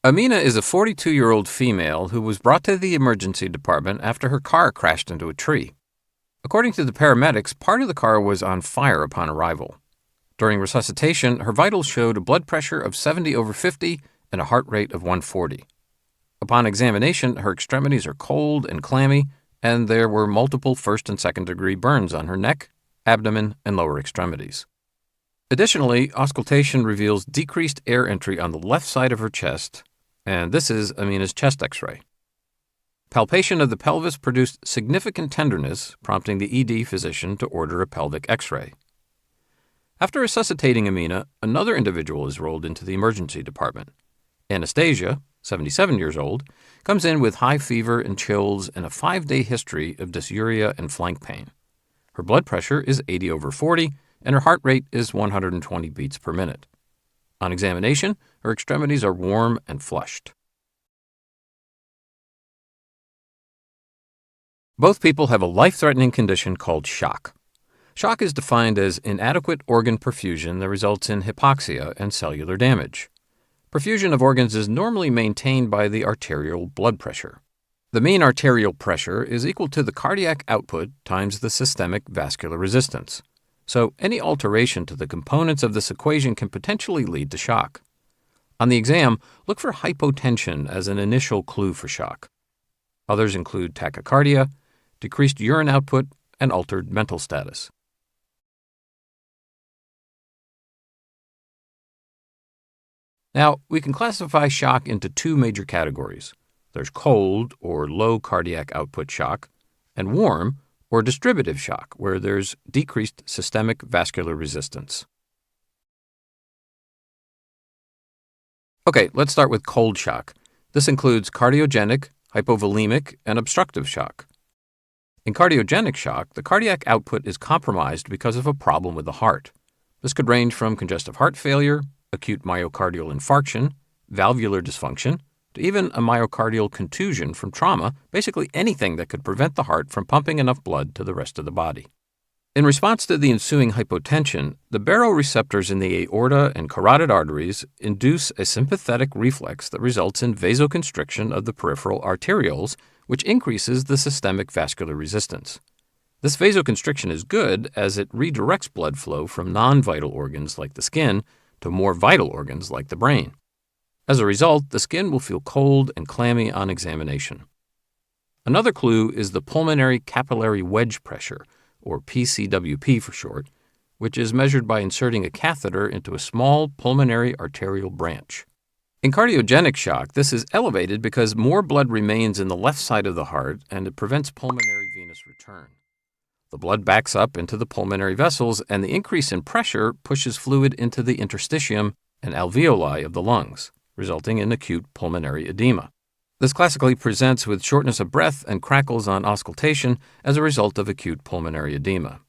Amina is a 42-year-old female who was brought to the emergency department after her car crashed into a tree. According to the paramedics, part of the car was on fire upon arrival. During resuscitation, her vitals showed a blood pressure of 70/50 and a heart rate of 140. Upon examination, her extremities are cold and clammy, and there were multiple first and second-degree burns on her neck, abdomen, and lower extremities. Additionally, auscultation reveals decreased air entry on the left side of her chest, and this is Amina's chest X-ray. Palpation of the pelvis produced significant tenderness, prompting the ED physician to order a pelvic X-ray. After resuscitating Amina, another individual is rolled into the emergency department. Anastasia, 77 years old, comes in with high fever and chills and a 5-day history of dysuria and flank pain. Her blood pressure is 80/40, and her heart rate is 120 beats per minute. On examination, her extremities are warm and flushed. Both people have a life-threatening condition called shock. Shock is defined as inadequate organ perfusion that results in hypoxia and cellular damage. Perfusion of organs is normally maintained by the arterial blood pressure. The mean arterial pressure is equal to the cardiac output times the systemic vascular resistance. So any alteration to the components of this equation can potentially lead to shock. On the exam, look for hypotension as an initial clue for shock. Others include tachycardia, decreased urine output, and altered mental status. Now, we can classify shock into two major categories. There's cold or low cardiac output shock, and warm or distributive shock, where there's decreased systemic vascular resistance. Okay, let's start with cold shock. This includes cardiogenic, hypovolemic, and obstructive shock. In cardiogenic shock, the cardiac output is compromised because of a problem with the heart. This could range from congestive heart failure, acute myocardial infarction, valvular dysfunction, to even a myocardial contusion from trauma, basically anything that could prevent the heart from pumping enough blood to the rest of the body. In response to the ensuing hypotension, the baroreceptors in the aorta and carotid arteries induce a sympathetic reflex that results in vasoconstriction of the peripheral arterioles, which increases the systemic vascular resistance. This vasoconstriction is good as it redirects blood flow from non-vital organs like the skin to more vital organs like the brain. As a result, the skin will feel cold and clammy on examination. Another clue is the pulmonary capillary wedge pressure, or PCWP for short, which is measured by inserting a catheter into a small pulmonary arterial branch. In cardiogenic shock, this is elevated because more blood remains in the left side of the heart and it prevents pulmonary venous return. The blood backs up into the pulmonary vessels, and the increase in pressure pushes fluid into the interstitium and alveoli of the lungs, resulting in acute pulmonary edema. This classically presents with shortness of breath and crackles on auscultation as a result of acute pulmonary edema.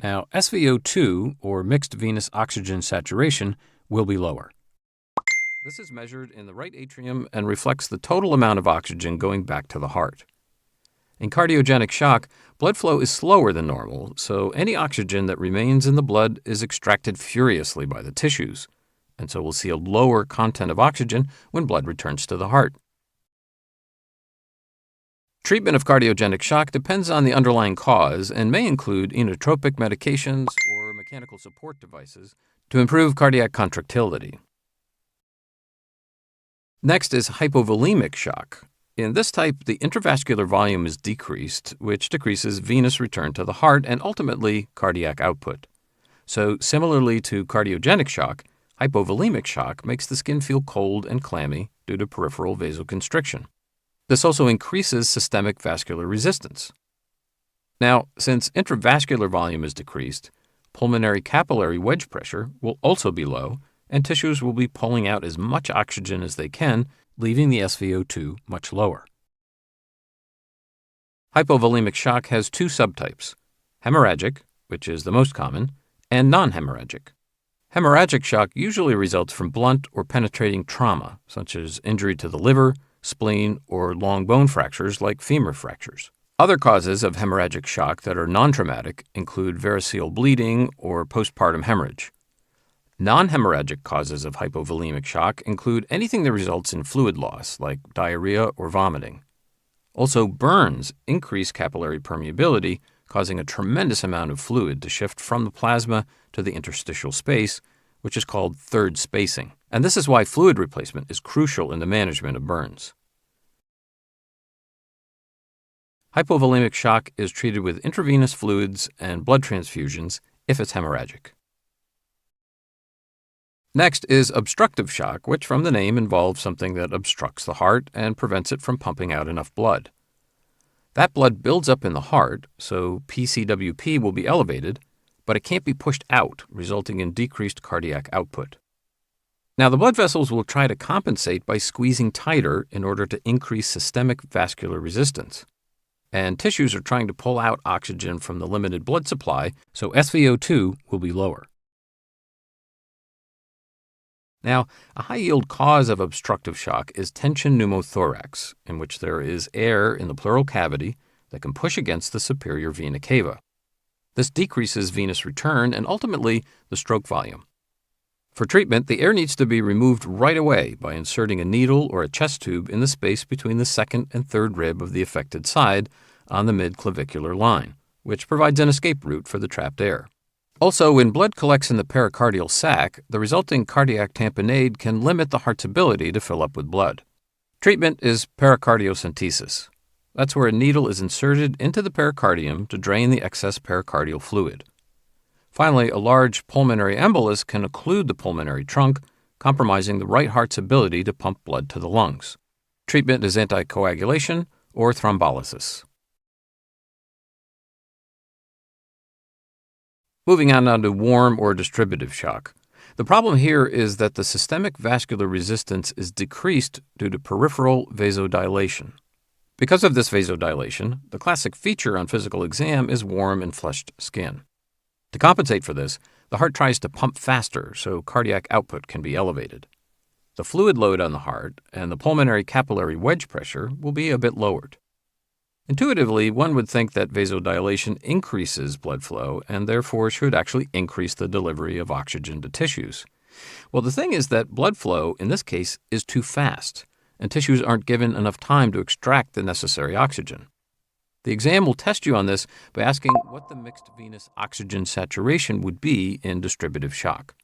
Now, SvO2, or mixed venous oxygen saturation, will be lower. This is measured in the right atrium and reflects the total amount of oxygen going back to the heart. In cardiogenic shock, blood flow is slower than normal, so any oxygen that remains in the blood is extracted furiously by the tissues, and so we'll see a lower content of oxygen when blood returns to the heart. Treatment of cardiogenic shock depends on the underlying cause and may include inotropic medications or mechanical support devices to improve cardiac contractility. Next is hypovolemic shock. In this type, the intravascular volume is decreased, which decreases venous return to the heart and ultimately cardiac output. So, similarly to cardiogenic shock, hypovolemic shock makes the skin feel cold and clammy due to peripheral vasoconstriction. This also increases systemic vascular resistance. Now, since intravascular volume is decreased, pulmonary capillary wedge pressure will also be low, and tissues will be pulling out as much oxygen as they can, leaving the SvO2 much lower. Hypovolemic shock has two subtypes: hemorrhagic, which is the most common, and non-hemorrhagic. Hemorrhagic shock usually results from blunt or penetrating trauma, such as injury to the liver, spleen, or long bone fractures like femur fractures. Other causes of hemorrhagic shock that are non-traumatic include variceal bleeding or postpartum hemorrhage. Non-hemorrhagic causes of hypovolemic shock include anything that results in fluid loss, like diarrhea or vomiting. Also, burns increase capillary permeability, causing a tremendous amount of fluid to shift from the plasma to the interstitial space, which is called third spacing. And this is why fluid replacement is crucial in the management of burns. Hypovolemic shock is treated with intravenous fluids and blood transfusions if it's hemorrhagic. Next is obstructive shock, which from the name involves something that obstructs the heart and prevents it from pumping out enough blood. That blood builds up in the heart, so PCWP will be elevated, but it can't be pushed out, resulting in decreased cardiac output. Now, the blood vessels will try to compensate by squeezing tighter in order to increase systemic vascular resistance. And tissues are trying to pull out oxygen from the limited blood supply, so SvO2 will be lower. Now, a high-yield cause of obstructive shock is tension pneumothorax, in which there is air in the pleural cavity that can push against the superior vena cava. This decreases venous return and ultimately the stroke volume. For treatment, the air needs to be removed right away by inserting a needle or a chest tube in the space between the second and third rib of the affected side on the mid-clavicular line, which provides an escape route for the trapped air. Also, when blood collects in the pericardial sac, the resulting cardiac tamponade can limit the heart's ability to fill up with blood. Treatment is pericardiocentesis. That's where a needle is inserted into the pericardium to drain the excess pericardial fluid. Finally, a large pulmonary embolus can occlude the pulmonary trunk, compromising the right heart's ability to pump blood to the lungs. Treatment is anticoagulation or thrombolysis. Moving on now to warm or distributive shock. The problem here is that the systemic vascular resistance is decreased due to peripheral vasodilation. Because of this vasodilation, the classic feature on physical exam is warm and flushed skin. To compensate for this, the heart tries to pump faster so cardiac output can be elevated. The fluid load on the heart and the pulmonary capillary wedge pressure will be a bit lowered. Intuitively, one would think that vasodilation increases blood flow and therefore should actually increase the delivery of oxygen to tissues. Well, the thing is that blood flow, in this case, is too fast, and tissues aren't given enough time to extract the necessary oxygen. The exam will test you on this by asking what the mixed venous oxygen saturation would be in distributive shock.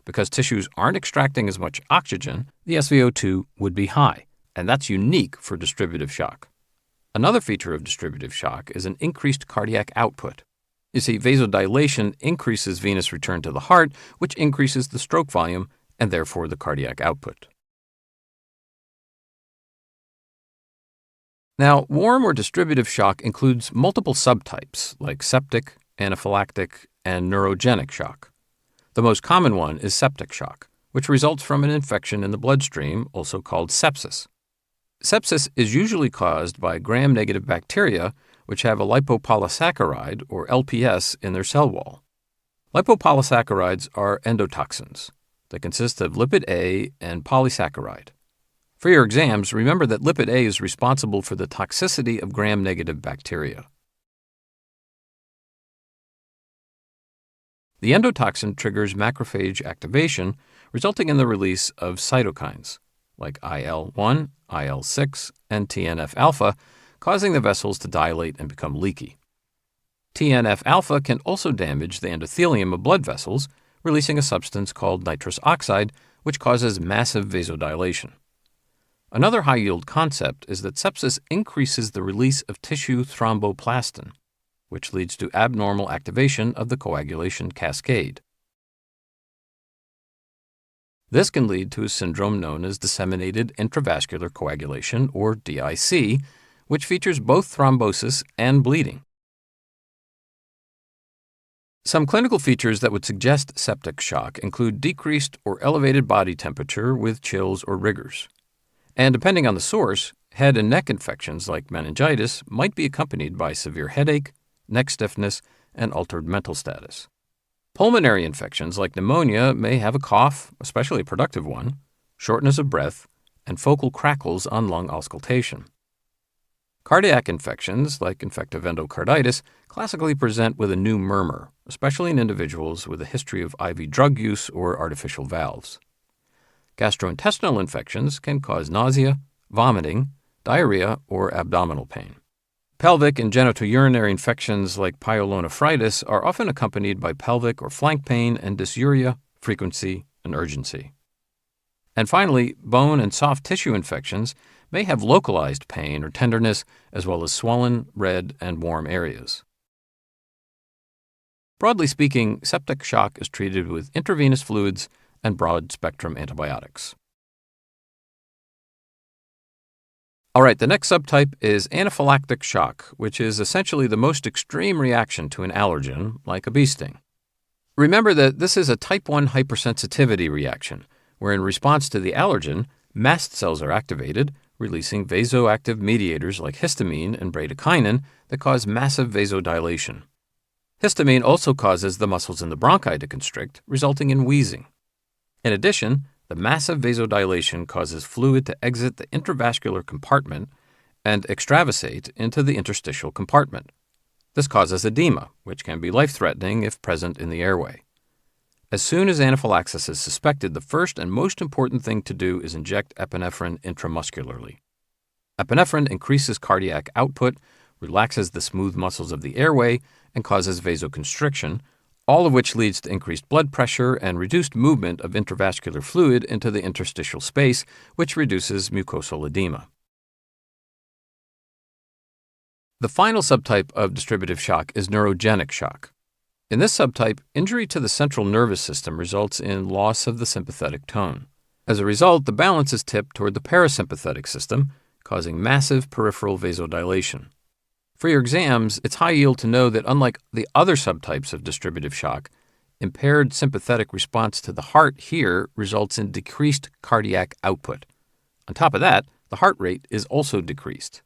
Because tissues aren't extracting as much oxygen, the SvO2 would be high, and that's unique for distributive shock. Another feature of distributive shock is an increased cardiac output. You see, vasodilation increases venous return to the heart, which increases the stroke volume and therefore the cardiac output. Now, warm or distributive shock includes multiple subtypes like septic, anaphylactic, and neurogenic shock. The most common one is septic shock, which results from an infection in the bloodstream, also called sepsis. Sepsis is usually caused by gram-negative bacteria, which have a lipopolysaccharide, or LPS, in their cell wall. Lipopolysaccharides are endotoxins. They consist of lipid A and polysaccharide. For your exams, remember that lipid A is responsible for the toxicity of gram-negative bacteria. The endotoxin triggers macrophage activation, resulting in the release of cytokines, like IL-1, IL-6, and TNF-alpha, causing the vessels to dilate and become leaky. TNF-alpha can also damage the endothelium of blood vessels, releasing a substance called nitrous oxide, which causes massive vasodilation. Another high-yield concept is that sepsis increases the release of tissue thromboplastin, which leads to abnormal activation of the coagulation cascade. This can lead to a syndrome known as disseminated intravascular coagulation, or DIC, which features both thrombosis and bleeding. Some clinical features that would suggest septic shock include decreased or elevated body temperature with chills or rigors. And depending on the source, head and neck infections like meningitis might be accompanied by severe headache, neck stiffness, and altered mental status. Pulmonary infections like pneumonia may have a cough, especially a productive one, shortness of breath, and focal crackles on lung auscultation. Cardiac infections, like infective endocarditis, classically present with a new murmur, especially in individuals with a history of IV drug use or artificial valves. Gastrointestinal infections can cause nausea, vomiting, diarrhea, or abdominal pain. Pelvic and genitourinary infections like pyelonephritis are often accompanied by pelvic or flank pain and dysuria, frequency, and urgency. And finally, bone and soft tissue infections may have localized pain or tenderness, as well as swollen, red, and warm areas. Broadly speaking, septic shock is treated with intravenous fluids and broad-spectrum antibiotics. All right, the next subtype is anaphylactic shock, which is essentially the most extreme reaction to an allergen, like a bee sting. Remember that this is a type 1 hypersensitivity reaction, where in response to the allergen, mast cells are activated, releasing vasoactive mediators like histamine and bradykinin that cause massive vasodilation. Histamine also causes the muscles in the bronchi to constrict, resulting in wheezing. In addition, the massive vasodilation causes fluid to exit the intravascular compartment and extravasate into the interstitial compartment. This causes edema, which can be life-threatening if present in the airway. As soon as anaphylaxis is suspected, the first and most important thing to do is inject epinephrine intramuscularly. Epinephrine increases cardiac output, relaxes the smooth muscles of the airway, and causes vasoconstriction, all of which leads to increased blood pressure and reduced movement of intravascular fluid into the interstitial space, which reduces mucosal edema. The final subtype of distributive shock is neurogenic shock. In this subtype, injury to the central nervous system results in loss of the sympathetic tone. As a result, the balance is tipped toward the parasympathetic system, causing massive peripheral vasodilation. For your exams, it's high yield to know that unlike the other subtypes of distributive shock, impaired sympathetic response to the heart here results in decreased cardiac output. On top of that, the heart rate is also decreased.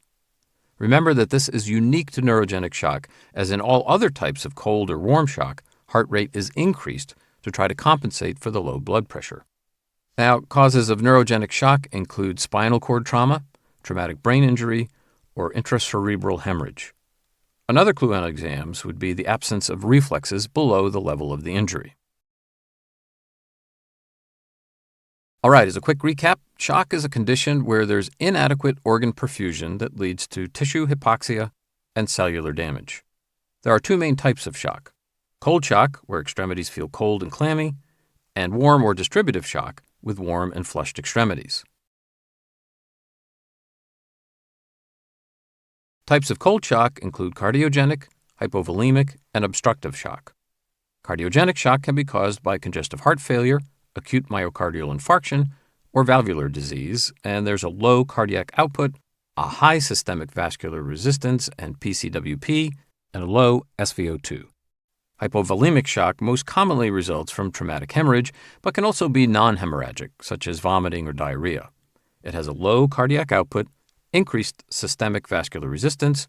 Remember that this is unique to neurogenic shock, as in all other types of cold or warm shock, heart rate is increased to try to compensate for the low blood pressure. Now, causes of neurogenic shock include spinal cord trauma, traumatic brain injury, or intracerebral hemorrhage. Another clue on exams would be the absence of reflexes below the level of the injury. All right, as a quick recap, shock is a condition where there's inadequate organ perfusion that leads to tissue hypoxia and cellular damage. There are two main types of shock: cold shock, where extremities feel cold and clammy, and warm or distributive shock, with warm and flushed extremities. Types of cold shock include cardiogenic, hypovolemic, and obstructive shock. Cardiogenic shock can be caused by congestive heart failure, acute myocardial infarction, or valvular disease, and there's a low cardiac output, a high systemic vascular resistance and PCWP, and a low SVO2. Hypovolemic shock most commonly results from traumatic hemorrhage, but can also be non-hemorrhagic, such as vomiting or diarrhea. It has a low cardiac output, increased systemic vascular resistance,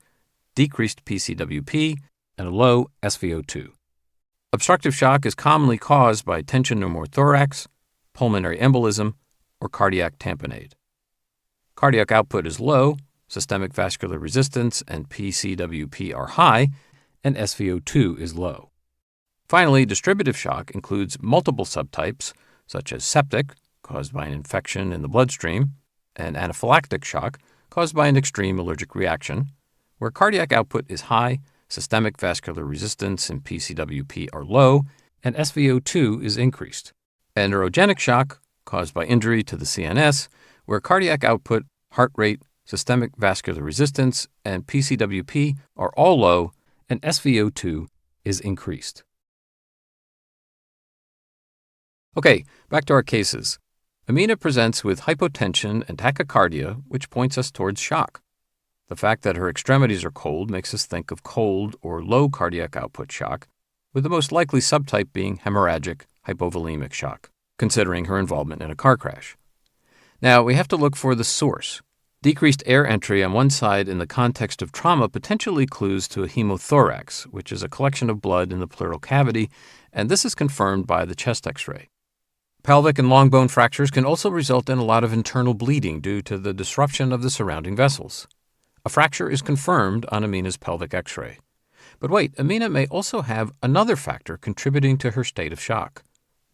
decreased PCWP, and a low SVO2. Obstructive shock is commonly caused by tension pneumothorax, pulmonary embolism, or cardiac tamponade. Cardiac output is low, systemic vascular resistance and PCWP are high, and SVO2 is low. Finally, distributive shock includes multiple subtypes, such as septic, caused by an infection in the bloodstream, and anaphylactic shock, caused by an extreme allergic reaction, where cardiac output is high, systemic vascular resistance and PCWP are low, and SVO2 is increased. And neurogenic shock, caused by injury to the CNS, where cardiac output, heart rate, systemic vascular resistance, and PCWP are all low, and SVO2 is increased. Okay, back to our cases. Amina presents with hypotension and tachycardia, which points us towards shock. The fact that her extremities are cold makes us think of cold or low cardiac output shock, with the most likely subtype being hemorrhagic hypovolemic shock, considering her involvement in a car crash. Now, we have to look for the source. Decreased air entry on one side in the context of trauma potentially clues to a hemothorax, which is a collection of blood in the pleural cavity, and this is confirmed by the chest X-ray. Pelvic and long bone fractures can also result in a lot of internal bleeding due to the disruption of the surrounding vessels. A fracture is confirmed on Amina's pelvic x-ray. But wait, Amina may also have another factor contributing to her state of shock.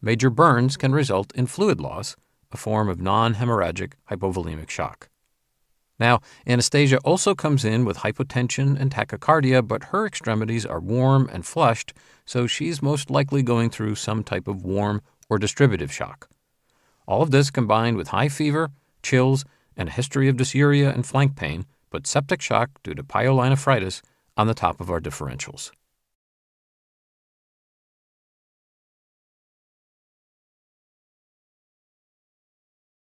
Major burns can result in fluid loss, a form of non-hemorrhagic hypovolemic shock. Now, Anastasia also comes in with hypotension and tachycardia, but her extremities are warm and flushed, so she's most likely going through some type of warm or distributive shock. All of this combined with high fever, chills, and a history of dysuria and flank pain put septic shock due to pyelonephritis on the top of our differentials.